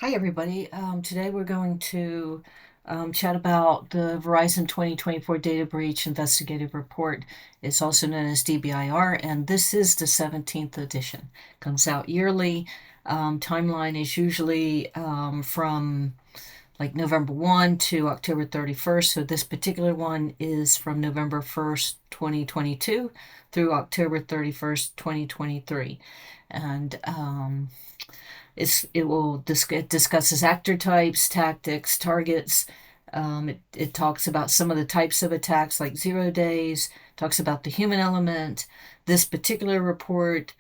Hi, everybody. Today we're going to chat about the Verizon 2024 Data Breach Investigative Report. It's also known as DBIR, and this is the 17th edition. Comes out yearly. Timeline is usually from like November 1 to October 31st. So this particular one is from November 1st, 2022 through October 31st, 2023. And it discusses actor types, tactics, targets. It talks about some of the types of attacks like 0 days, talks about the human element. This particular report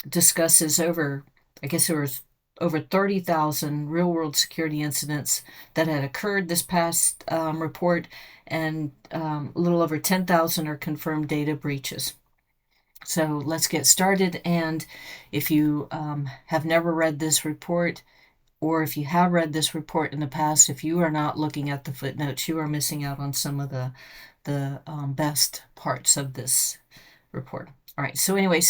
discusses I guess there was over 30,000 real world security incidents that had occurred this past report, and a little over 10,000 are confirmed data breaches. So let's get started. And if you have never read this report, or if you have read this report in the past, if you are not looking at the footnotes, you are missing out on some of the best parts of this report. All right. So anyway,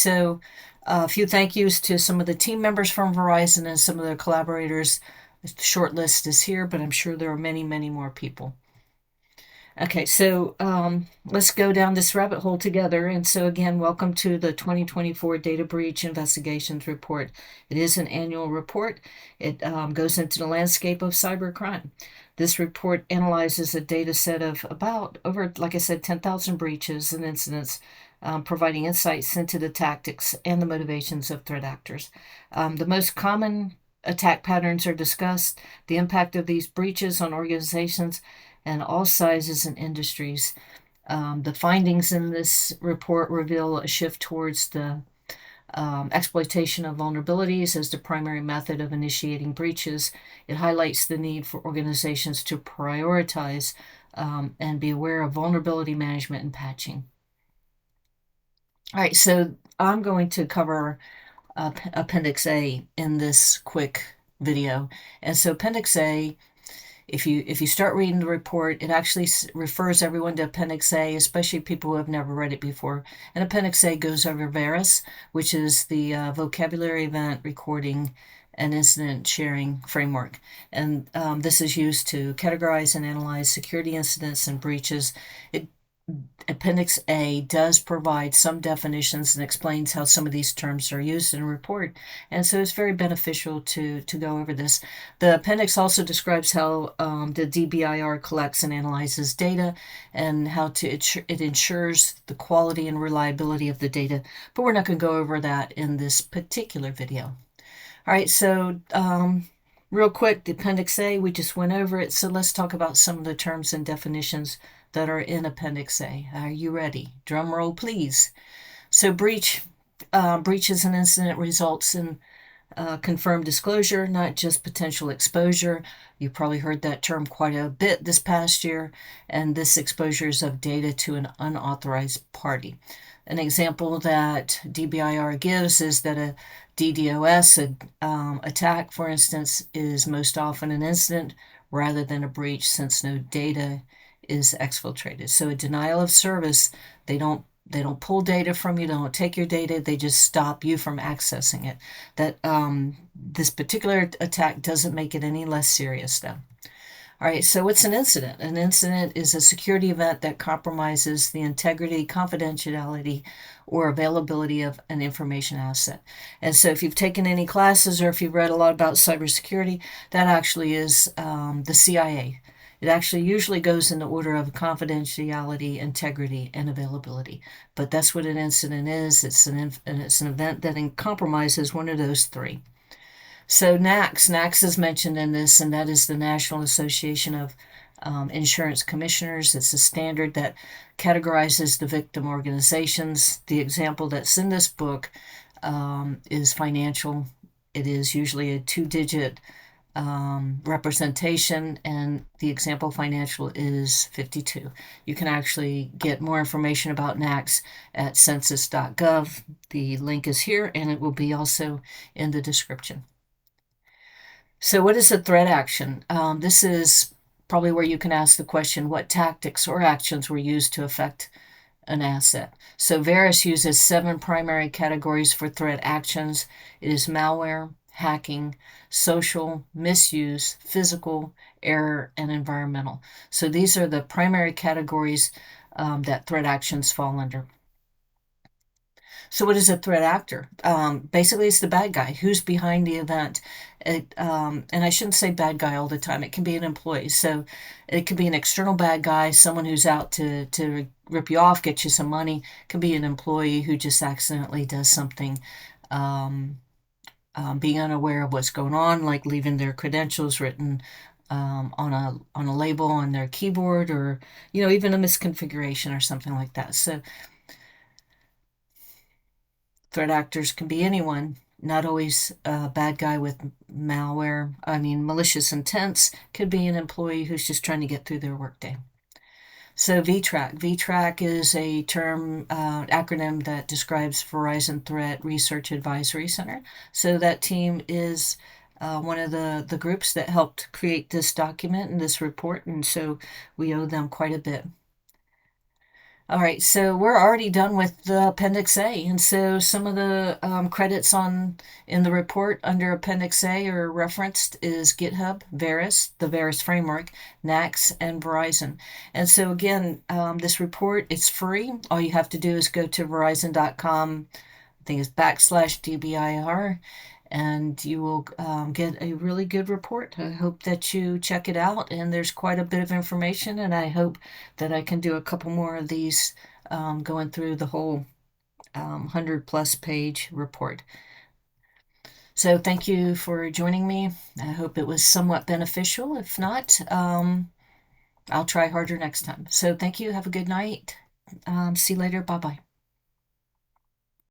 a few thank yous to some of the team members from Verizon and some of their collaborators. The short list is here, but I'm sure there are many, many more people. Okay, so let's go down this rabbit hole together. And so, again, welcome to the 2024 Data Breach Investigations Report. It is an annual report. It goes into the landscape of cybercrime. This report analyzes a data set of about over, like I said, 10,000 breaches and incidents, providing insights into the tactics and the motivations of threat actors. The most common attack patterns are discussed, the impact of these breaches on organizations and all sizes and industries. The findings in this report reveal a shift towards the exploitation of vulnerabilities as the primary method of initiating breaches. It highlights the need for organizations to prioritize and be aware of vulnerability management and patching. All right, so I'm going to cover Appendix A in this quick video. And so Appendix A, if you start reading the report, it actually refers everyone to Appendix A, especially people who have never read it before. And Appendix A goes over VERIS, which is the vocabulary event recording and incident sharing framework. And this is used to categorize and analyze security incidents and breaches. Appendix A does provide some definitions and explains how some of these terms are used in a report. And so it's very beneficial to go over this. The appendix also describes how the DBIR collects and analyzes data and how it ensures the quality and reliability of the data. But we're not going to go over that in this particular video. All right, so real quick, the Appendix A, we just went over it. So let's talk about some of the terms and definitions that are in Appendix A. Are you ready? Drum roll, please. So breach is an incident results in confirmed disclosure, not just potential exposure. You probably heard that term quite a bit this past year, and this exposure is of data to an unauthorized party. An example that DBIR gives is that a DDoS attack, for instance, is most often an incident rather than a breach since no data is exfiltrated. So a denial of service, they don't pull data from you, they don't take your data, they just stop you from accessing it. That this particular attack doesn't make it any less serious though. All right, so what's an incident? An incident is a security event that compromises the integrity, confidentiality, or availability of an information asset. And so if you've taken any classes or if you've read a lot about cybersecurity, that actually is the CIA. It actually usually goes in the order of confidentiality, integrity, and availability. But that's what an incident is. It's an event that compromises one of those three. So NACS is mentioned in this, and that is the National Association of Insurance Commissioners. It's a standard that categorizes the victim organizations. The example that's in this book is financial. It is usually a two-digit representation, and the example financial is 52. You can actually get more information about NACS at census.gov. The link is here, and it will be also in the description. So what is a threat action? This is probably where you can ask the question, what tactics or actions were used to affect an asset? So VERIS uses 7 primary categories for threat actions. It is malware, hacking, social, misuse, physical, error, and environmental. So these are the primary categories that threat actions fall under. So, what is a threat actor? Basically, it's the bad guy who's behind the event. And I shouldn't say bad guy all the time. It can be an employee. So, it could be an external bad guy, someone who's out to rip you off, get you some money. It can be an employee who just accidentally does something, um, being unaware of what's going on, like leaving their credentials written on a label on their keyboard, or even a misconfiguration or something like that. So threat actors can be anyone, not always a bad guy with malware. I mean, malicious intents. Could be an employee who's just trying to get through their workday. So VTRAC. VTRAC is a term, acronym that describes Verizon Threat Research Advisory Center. So that team is one of the groups that helped create this document and this report, and so we owe them quite a bit. All right, so we're already done with the Appendix A, and so some of the credits in the report under Appendix A are referenced is GitHub, VERIS, the VERIS framework, NACS, and Verizon. And so again, this report, it's free. All you have to do is go to verizon.com, I think it's /DBIR, and you will get a really good report. I hope that you check it out, and there's quite a bit of information, and I hope that I can do a couple more of these going through the whole 100+ page report. So thank you for joining me. I hope it was somewhat beneficial. If not, I'll try harder next time. So thank you. Have a good night. See you later. Bye-bye.